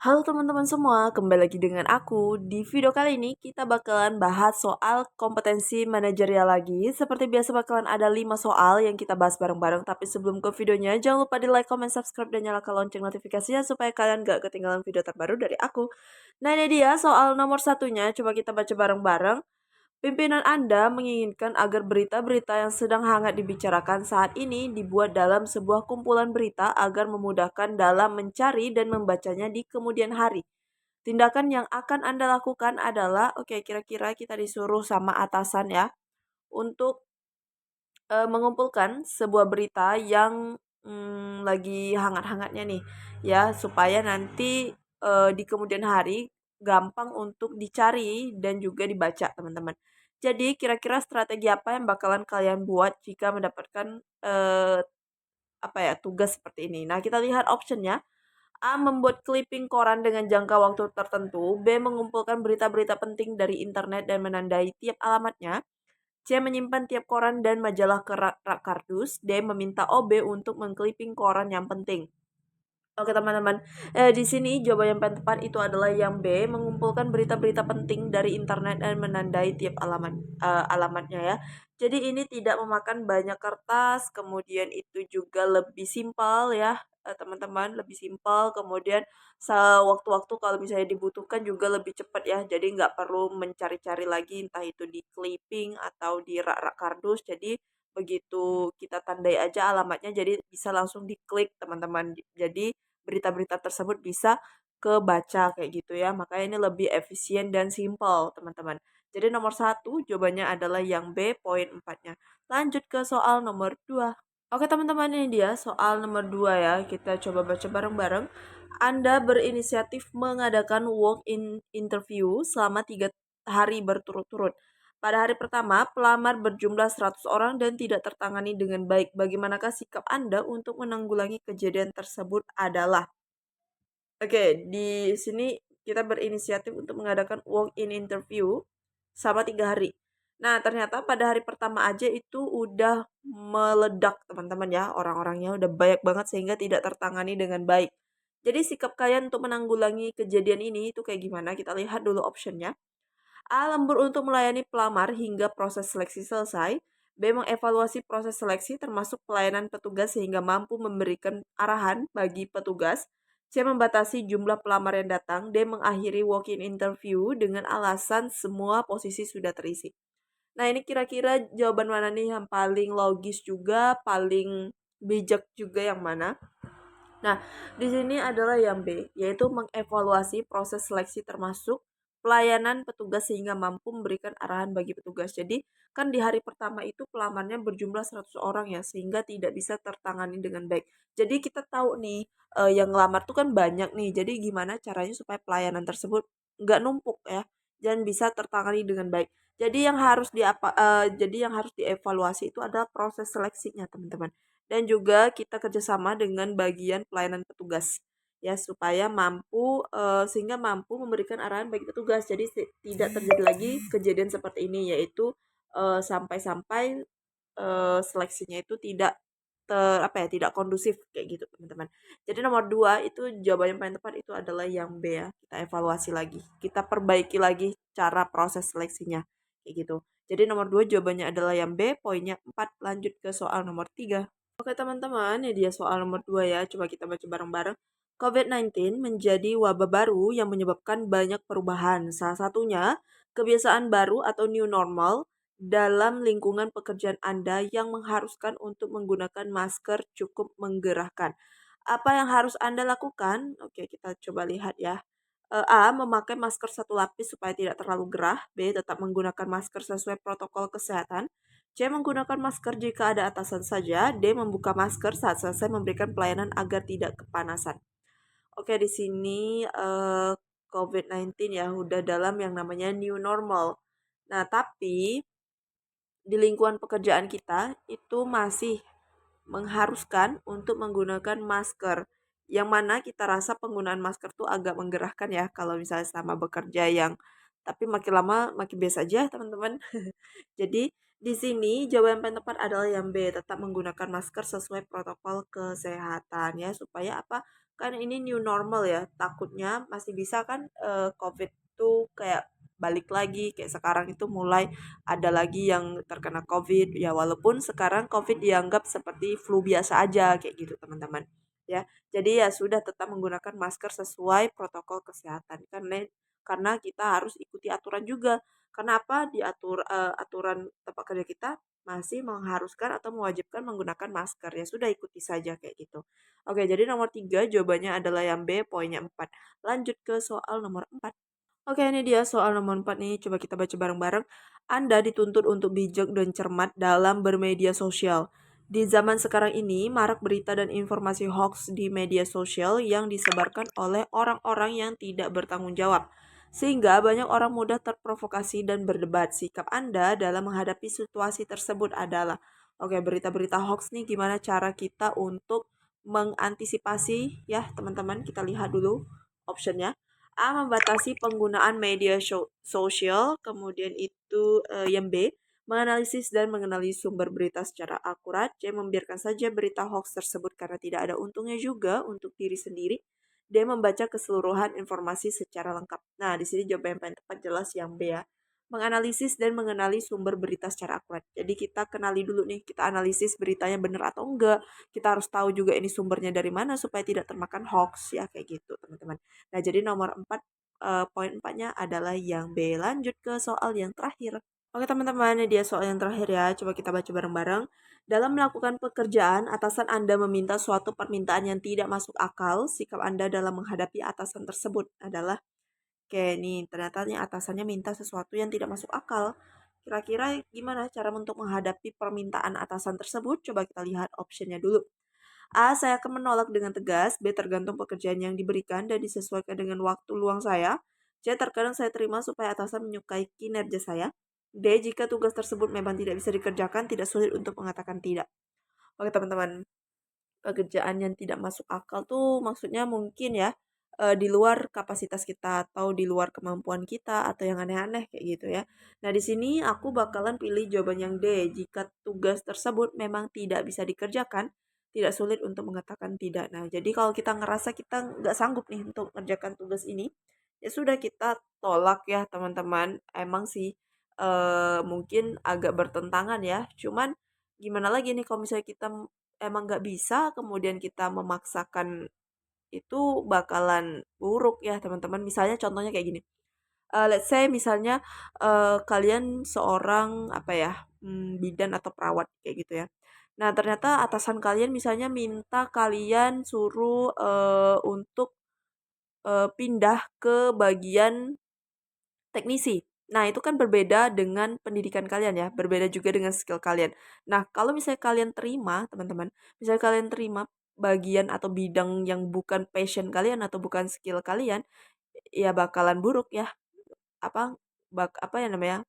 Halo teman-teman semua, kembali lagi dengan aku. Di video kali ini kita bakalan bahas soal kompetensi manajerial lagi. Seperti biasa bakalan ada 5 soal yang kita bahas bareng-bareng. Tapi sebelum ke videonya, jangan lupa di like, comment, subscribe, dan nyalakan lonceng notifikasinya supaya kalian gak ketinggalan video terbaru dari aku. Nah ini dia soal nomor satunya, coba kita baca bareng-bareng. Pimpinan Anda menginginkan agar berita-berita yang sedang hangat dibicarakan saat ini dibuat dalam sebuah kumpulan berita agar memudahkan dalam mencari dan membacanya di kemudian hari. Tindakan yang akan Anda lakukan adalah, oke, kira-kira kita disuruh sama atasan ya, untuk mengumpulkan sebuah berita yang lagi hangat-hangatnya nih, ya, supaya nanti di kemudian hari gampang untuk dicari dan juga dibaca, teman-teman. Jadi, kira-kira strategi apa yang bakalan kalian buat jika mendapatkan apa ya, tugas seperti ini? Nah, kita lihat optionnya. A. Membuat clipping koran dengan jangka waktu tertentu. B. Mengumpulkan berita-berita penting dari internet dan menandai tiap alamatnya. C. Menyimpan tiap koran dan majalah ke rak kardus. D. Meminta OB untuk mengclipping koran yang penting. Oke teman-teman, di sini jawaban yang paling tepat itu adalah yang B, mengumpulkan berita-berita penting dari internet dan menandai tiap alamatnya ya. Jadi ini tidak memakan banyak kertas, kemudian itu juga lebih simpel ya, teman-teman, lebih simpel. Kemudian sewaktu-waktu kalau misalnya dibutuhkan juga lebih cepat ya. Jadi nggak perlu mencari-cari lagi entah itu di clipping atau di rak-rak kardus. Jadi begitu kita tandai aja alamatnya, jadi bisa langsung diklik teman-teman. Jadi berita-berita tersebut bisa kebaca kayak gitu ya. Makanya ini lebih efisien dan simpel, teman-teman. Jadi nomor satu jawabannya adalah yang B, poin empatnya. Lanjut ke soal nomor 2. Oke teman-teman, ini dia soal nomor 2 ya. Kita coba baca bareng-bareng. Anda berinisiatif mengadakan walk-in interview selama 3 hari berturut-turut. Pada hari pertama, pelamar berjumlah 100 orang dan tidak tertangani dengan baik. Bagaimanakah sikap Anda untuk menanggulangi kejadian tersebut adalah? Oke, di sini kita berinisiatif untuk mengadakan walk-in interview selama 3 hari. Nah, ternyata pada hari pertama aja itu udah meledak teman-teman ya, orang-orangnya udah banyak banget sehingga tidak tertangani dengan baik. Jadi sikap kalian untuk menanggulangi kejadian ini itu kayak gimana? Kita lihat dulu optionnya. A. Lembur untuk melayani pelamar hingga proses seleksi selesai. B. Mengevaluasi proses seleksi termasuk pelayanan petugas sehingga mampu memberikan arahan bagi petugas. C. Membatasi jumlah pelamar yang datang. D. Mengakhiri walk-in interview dengan alasan semua posisi sudah terisi. Nah ini kira-kira jawaban mana nih yang paling logis juga, paling bijak juga yang mana? Nah, di sini adalah yang B, yaitu mengevaluasi proses seleksi termasuk pelayanan petugas sehingga mampu memberikan arahan bagi petugas. Jadi, kan di hari pertama itu pelamarnya berjumlah 100 orang ya, sehingga tidak bisa tertangani dengan baik. Jadi, kita tahu nih, yang ngelamar tuh kan banyak nih. Jadi, gimana caranya supaya pelayanan tersebut nggak numpuk ya, dan bisa tertangani dengan baik. Jadi yang harus dievaluasi itu adalah proses seleksinya, teman-teman, dan juga kita kerjasama dengan bagian pelayanan petugas ya supaya sehingga mampu memberikan arahan bagi petugas. Jadi tidak terjadi lagi kejadian seperti ini, yaitu sampai-sampai seleksinya itu tidak kondusif kayak gitu teman-teman. Jadi nomor 2 itu jawaban yang paling tepat itu adalah yang B ya. Kita evaluasi lagi, kita perbaiki lagi cara proses seleksinya kayak gitu. Jadi nomor 2 jawabannya adalah yang B, poinnya 4. Lanjut ke soal nomor 3. Oke teman-teman, ini dia soal nomor 2 ya. Coba kita baca bareng-bareng. COVID-19 menjadi wabah baru yang menyebabkan banyak perubahan. Salah satunya kebiasaan baru atau new normal dalam lingkungan pekerjaan Anda yang mengharuskan untuk menggunakan masker cukup menggerahkan. Apa yang harus Anda lakukan? Oke, kita coba lihat ya. A. Memakai masker satu lapis supaya tidak terlalu gerah. B. Tetap menggunakan masker sesuai protokol kesehatan. C. Menggunakan masker jika ada atasan saja. D. Membuka masker saat selesai memberikan pelayanan agar tidak kepanasan. Oke, di sini COVID-19 ya udah dalam yang namanya new normal. Nah, tapi di lingkungan pekerjaan kita itu masih mengharuskan untuk menggunakan masker. Yang mana kita rasa penggunaan masker tuh agak menggerahkan ya kalau misalnya sama bekerja tapi makin lama makin biasa aja teman-teman. Jadi di sini jawaban yang paling tepat adalah yang B, tetap menggunakan masker sesuai protokol kesehatan ya supaya apa? kan ini new normal ya, takutnya masih bisa kan COVID tuh kayak balik lagi, kayak sekarang itu mulai ada lagi yang terkena COVID, ya walaupun sekarang COVID dianggap seperti flu biasa aja, kayak gitu teman-teman. Ya, jadi ya sudah tetap menggunakan masker sesuai protokol kesehatan, karena kita harus ikuti aturan juga. Kenapa diatur aturan tempat kerja kita masih mengharuskan atau mewajibkan menggunakan masker, ya sudah ikuti saja kayak gitu. Oke, jadi nomor 3 jawabannya adalah yang B, poinnya 4. Lanjut ke soal nomor 4. Oke, ini dia soal nomor 4 nih. Coba kita baca bareng-bareng. Anda dituntut untuk bijak dan cermat dalam bermedia sosial. Di zaman sekarang ini, marak berita dan informasi hoax di media sosial yang disebarkan oleh orang-orang yang tidak bertanggung jawab. Sehingga banyak orang mudah terprovokasi dan berdebat. Sikap Anda dalam menghadapi situasi tersebut adalah, oke, berita-berita hoax nih gimana cara kita untuk mengantisipasi ya teman-teman. Kita lihat dulu optionnya. A. Membatasi penggunaan media sosial. Kemudian itu yang B. Menganalisis dan mengenali sumber berita secara akurat. C. Membiarkan saja berita hoax tersebut karena tidak ada untungnya juga untuk diri sendiri. D. Membaca keseluruhan informasi secara lengkap. Nah, di sini jawaban yang paling tepat jelas yang B ya. Menganalisis dan mengenali sumber berita secara akurat. Jadi kita kenali dulu nih, kita analisis beritanya benar atau enggak. Kita harus tahu juga ini sumbernya dari mana supaya tidak termakan hoax ya, kayak gitu teman-teman. Nah, jadi nomor 4, poin 4-nya adalah yang B. Lanjut ke soal yang terakhir. Oke teman-teman, ini dia soal yang terakhir ya. Coba kita baca bareng-bareng. Dalam melakukan pekerjaan, atasan Anda meminta suatu permintaan yang tidak masuk akal. Sikap Anda dalam menghadapi atasan tersebut adalah, oke nih, ternyata nih atasannya minta sesuatu yang tidak masuk akal. Kira-kira gimana cara untuk menghadapi permintaan atasan tersebut? Coba kita lihat optionnya dulu. A. Saya akan menolak dengan tegas. B. Tergantung pekerjaan yang diberikan dan disesuaikan dengan waktu luang saya. C. Terkadang saya terima supaya atasan menyukai kinerja saya. D. Jika tugas tersebut memang tidak bisa dikerjakan, tidak sulit untuk mengatakan tidak. Oke teman-teman, pekerjaan yang tidak masuk akal tuh maksudnya mungkin ya di luar kapasitas kita atau di luar kemampuan kita atau yang aneh-aneh kayak gitu ya. Nah, di sini aku bakalan pilih jawaban yang D. Jika tugas tersebut memang tidak bisa dikerjakan, tidak sulit untuk mengatakan tidak. Nah, jadi kalau kita ngerasa kita nggak sanggup nih untuk mengerjakan tugas ini, ya sudah kita tolak ya teman-teman. Emang sih mungkin agak bertentangan ya. Cuman gimana lagi nih kalau misalnya kita emang nggak bisa, kemudian kita memaksakan, itu bakalan buruk ya teman-teman. Misalnya contohnya kayak gini, let's say misalnya kalian seorang apa ya, bidan atau perawat kayak gitu ya. Nah ternyata atasan kalian misalnya minta kalian suruh untuk pindah ke bagian teknisi. Nah, itu kan berbeda dengan pendidikan kalian ya, berbeda juga dengan skill kalian. Nah, kalau misalnya kalian terima, teman-teman, misalnya kalian terima bagian atau bidang yang bukan passion kalian atau bukan skill kalian, ya bakalan buruk ya. Apa apa ya namanya?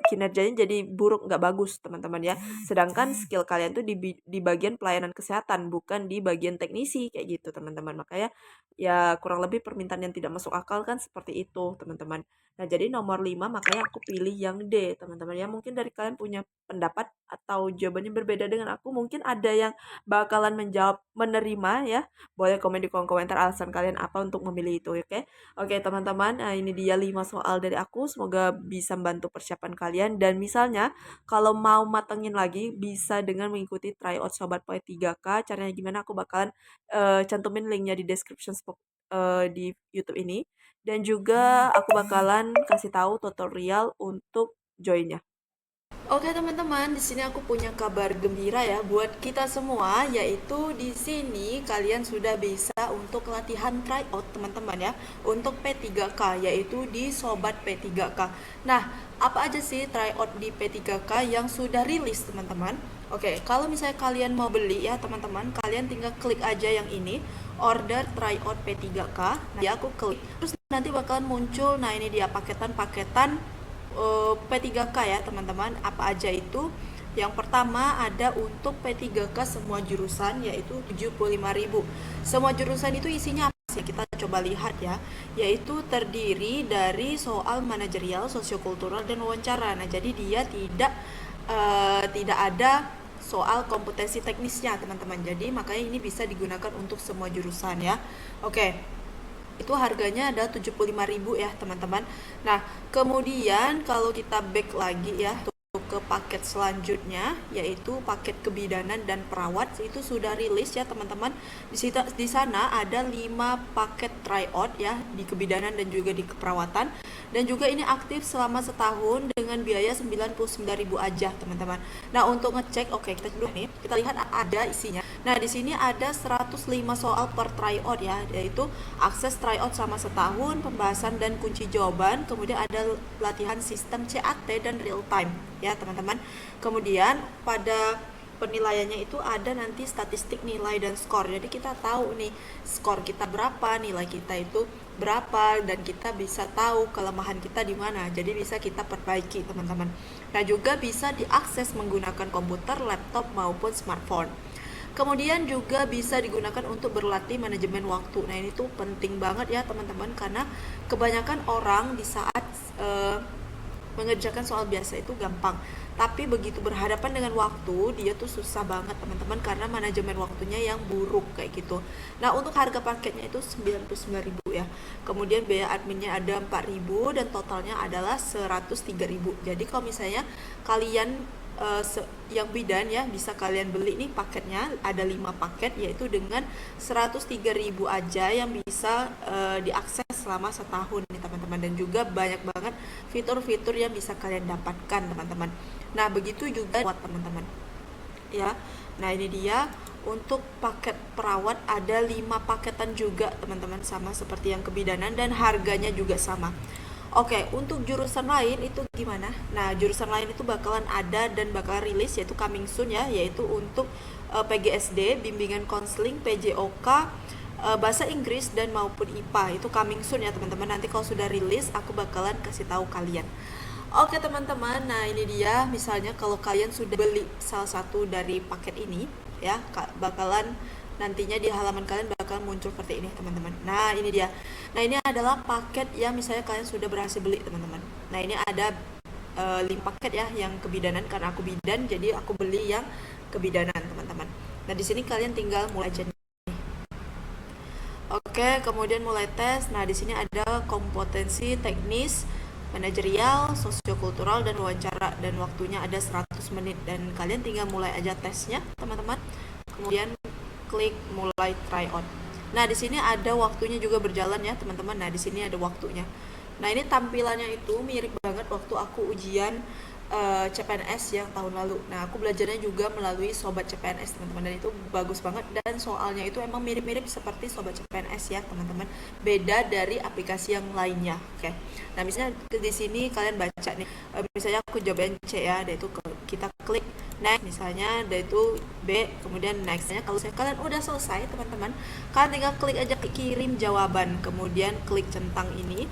Kinerjanya jadi buruk, nggak bagus teman-teman ya. Sedangkan skill kalian tuh di bagian pelayanan kesehatan, bukan di bagian teknisi kayak gitu teman-teman. Makanya ya kurang lebih permintaan yang tidak masuk akal kan seperti itu teman-teman. Nah jadi nomor 5 makanya aku pilih yang D teman-teman ya. Mungkin dari kalian punya pendapat atau jawabannya berbeda dengan aku. Mungkin ada yang bakalan menjawab menerima ya. Boleh komen di kolom komentar alasan kalian apa untuk memilih itu, oke? Oke teman-teman, ini dia 5 soal dari aku. Semoga bisa membantu persiapan kalian. Dan misalnya kalau mau matengin lagi bisa dengan mengikuti tryout Sobat Poe 3K. Caranya gimana aku bakalan cantumin linknya di description di YouTube ini. Dan juga aku bakalan kasih tahu tutorial untuk joinnya. Oke teman-teman, di sini aku punya kabar gembira ya buat kita semua, yaitu di sini kalian sudah bisa untuk latihan tryout teman-teman ya, untuk P3K, yaitu di Sobat P3K. Nah, apa aja sih tryout di P3K yang sudah rilis teman-teman? Oke, kalau misalnya kalian mau beli ya teman-teman, kalian tinggal klik aja yang ini, order tryout P3K. Nah, ya aku klik, terus nanti bakalan muncul, nah ini dia paketan-paketan P3K ya teman-teman. Apa aja itu? Yang pertama ada untuk P3K semua jurusan, yaitu 75.000. Semua jurusan itu isinya apa sih? Kita coba lihat ya. Yaitu terdiri dari soal manajerial, sosiokultural, dan wawancara. Nah jadi dia tidak ada soal kompetensi teknisnya teman-teman. Jadi makanya ini bisa digunakan untuk semua jurusan ya. Oke. Itu harganya ada 75.000 ya teman-teman. Nah, kemudian kalau kita back lagi ya ke paket selanjutnya, yaitu paket kebidanan dan perawat, itu sudah rilis ya teman-teman. Di sana ada 5 paket tryout ya di kebidanan dan juga di keperawatan, dan juga ini aktif selama setahun dengan biaya 99.000 aja teman-teman. Nah, untuk ngecek, oke, kita dulu nih, kita lihat ada isinya. Nah, di sini ada 105 soal per tryout ya, yaitu akses tryout selama setahun, pembahasan dan kunci jawaban, kemudian ada latihan sistem CAT dan real time ya teman-teman. Kemudian pada penilaiannya itu ada nanti statistik nilai dan skor. Jadi kita tahu nih skor kita berapa, nilai kita itu berapa, dan kita bisa tahu kelemahan kita di mana. Jadi bisa kita perbaiki teman-teman. Nah, juga bisa diakses menggunakan komputer, laptop maupun smartphone. Kemudian juga bisa digunakan untuk berlatih manajemen waktu. Nah, ini tuh penting banget ya teman-teman, karena kebanyakan orang di saat mengerjakan soal biasa itu gampang, tapi begitu berhadapan dengan waktu dia tuh susah banget teman-teman, karena manajemen waktunya yang buruk kayak gitu. Nah, untuk harga paketnya itu 99.000 ya. Kemudian biaya adminnya ada 4.000 dan totalnya adalah 103.000. Jadi kalau misalnya kalian yang bidan ya, bisa kalian beli nih paketnya, ada 5 paket yaitu dengan 103.000 aja yang bisa diakses selama setahun nih teman-teman, dan juga banyak banget fitur-fitur yang bisa kalian dapatkan teman-teman. Nah, begitu juga buat teman-teman ya. Nah, ini dia untuk paket perawat ada 5 paketan juga teman-teman, sama seperti yang kebidanan dan harganya juga sama. Oke, untuk jurusan lain itu gimana? Nah, jurusan lain itu bakalan ada dan bakal rilis, yaitu coming soon ya, yaitu untuk PGSD, bimbingan konseling, PJOK, bahasa Inggris dan maupun IPA. Itu coming soon ya teman-teman. Nanti kalau sudah rilis aku bakalan kasih tahu kalian. Oke teman-teman, nah ini dia, misalnya kalau kalian sudah beli salah satu dari paket ini ya, bakalan nantinya di halaman kalian bakal muncul seperti ini teman-teman. Nah, ini dia. Nah, ini adalah paket yang misalnya kalian sudah berhasil beli teman-teman. Nah, ini ada 5 paket ya yang kebidanan, karena aku bidan jadi aku beli yang kebidanan teman-teman. Nah, di sini kalian tinggal mulai aja nih. Oke, kemudian mulai tes. Nah, di sini ada kompetensi teknis, manajerial, sosiokultural, dan wawancara, dan waktunya ada 100 menit, dan kalian tinggal mulai aja tesnya teman-teman. Kemudian klik mulai tryout. Nah, di sini ada waktunya juga berjalan ya teman-teman. Nah, di sini ada waktunya. Nah, ini tampilannya itu mirip banget waktu aku ujian CPNS yang tahun lalu. Nah, aku belajarnya juga melalui Sobat CPNS teman-teman, dan itu bagus banget, dan soalnya itu emang mirip-mirip seperti Sobat CPNS ya teman-teman. Beda dari aplikasi yang lainnya. Oke. Nah, misalnya di sini kalian baca nih. Misalnya aku jawaban C ya, dan itu kita klik next misalnya, dan itu B, kemudian nextnya. Kalau kalian udah selesai teman-teman, kalian tinggal klik aja kirim jawaban, kemudian klik centang ini,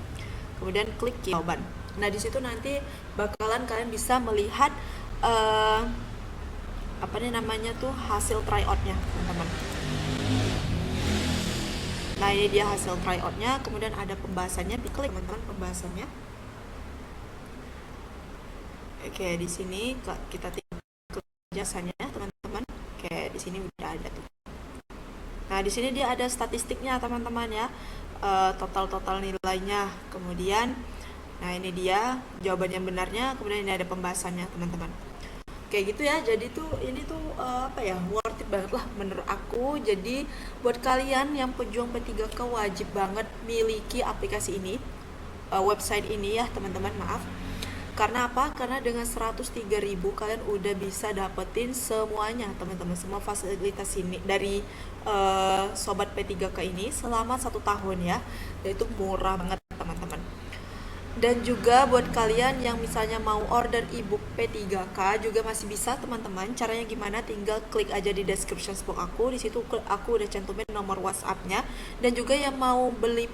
kemudian klik jawaban. Nah, di situ nanti bakalan kalian bisa melihat apa nih namanya tuh, hasil tryoutnya teman-teman. Nah, ini dia hasil tryoutnya, kemudian ada pembahasannya, diklik teman-teman pembahasannya. Oke, di sini kita tinggal klik jasanya teman-teman. Oke, di sini udah ada tuh. Nah, di sini dia ada statistiknya teman-teman ya, total nilainya. Kemudian, nah ini dia jawaban yang benarnya. Kemudian ini ada pembahasannya teman-teman. Kayak gitu ya. Jadi tuh ini tuh apa ya, worth it banget lah menurut aku. Jadi buat kalian yang pejuang P3K wajib banget miliki aplikasi ini, website ini ya teman-teman. Maaf. Karena apa? Karena dengan 103.000 kalian udah bisa dapetin semuanya teman-teman, semua fasilitas ini dari Sobat P3K ini selama 1 tahun ya. Dan itu murah banget teman-teman. Dan juga buat kalian yang misalnya mau order ebook P3K juga masih bisa teman-teman. Caranya gimana? Tinggal klik aja di description box aku. Di situ aku udah cantumin nomor WhatsApp-nya. Dan juga yang mau beli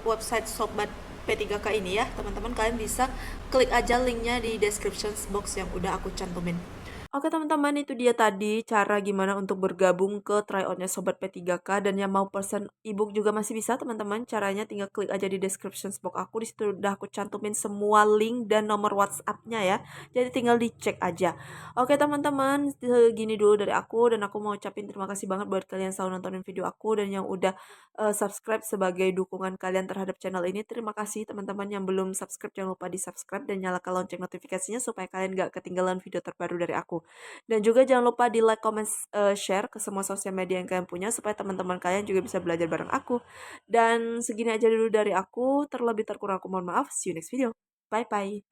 website Sobat P3K ini ya teman-teman, kalian bisa klik aja linknya di description box yang udah aku cantumin. Oke teman-teman, itu dia tadi cara gimana untuk bergabung ke try out-nya Sobat P3K, dan yang mau pesen ebook juga masih bisa teman-teman. Caranya tinggal klik aja di description box aku, di situ udah aku cantumin semua link dan nomor WhatsApp-nya ya. Jadi tinggal dicek aja. Oke teman-teman, segini dulu dari aku, dan aku mau ucapin terima kasih banget buat kalian selalu nontonin video aku dan yang udah subscribe sebagai dukungan kalian terhadap channel ini. Terima kasih teman-teman yang belum subscribe, jangan lupa di-subscribe dan nyalakan lonceng notifikasinya supaya kalian gak ketinggalan video terbaru dari aku. Dan juga jangan lupa di like, comment, share ke semua sosial media yang kalian punya supaya teman-teman kalian juga bisa belajar bareng aku. Dan segini aja dulu dari aku, terlebih terkurang aku mohon maaf. See you next video. Bye bye.